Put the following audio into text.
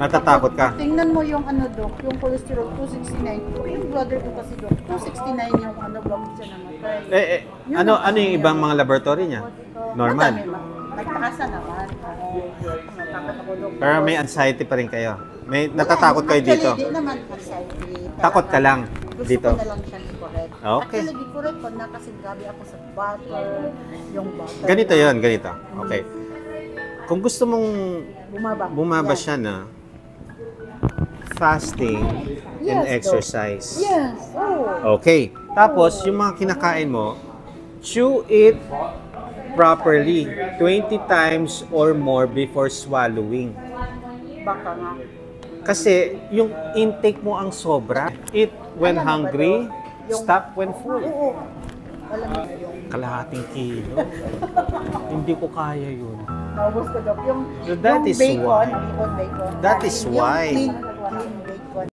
Natatakot ka? Tingnan mo yung ano, Dok, yung cholesterol 269. Yung brother ko kasi, Dok, 269 yung ano, bago siya namatay. Ano yung ibang mga laboratory niya? Normal. Nagtakasan naman. Natakot ako, Dok. Pero may anxiety pa rin kayo. May natatakot kayo dito. Actually, di naman anxiety. Takot ka lang dito. Gusto ko na lang siyang i-correct. Okay. Actually, i-correct ko na kasi grabe ako sa butter, yung butter. Ganito yon, ganito. Okay. Kung gusto mong bumaba Yan. siya na, fasting and Yes, exercise. Yes. Oh. Okay. Tapos, yung mga kinakain mo, chew it properly 20 times or more before swallowing. Baka nga. Kasi yung intake mo ang sobra. Eat when Alam mo ba hungry, Yung- stop when full. Oo. Alam mo yung Kalahating kilo. Hindi ko kaya yun. naubos ko, Dok. Yung, So that yung is bacon, why. bacon. That is Yung why. plain bacon.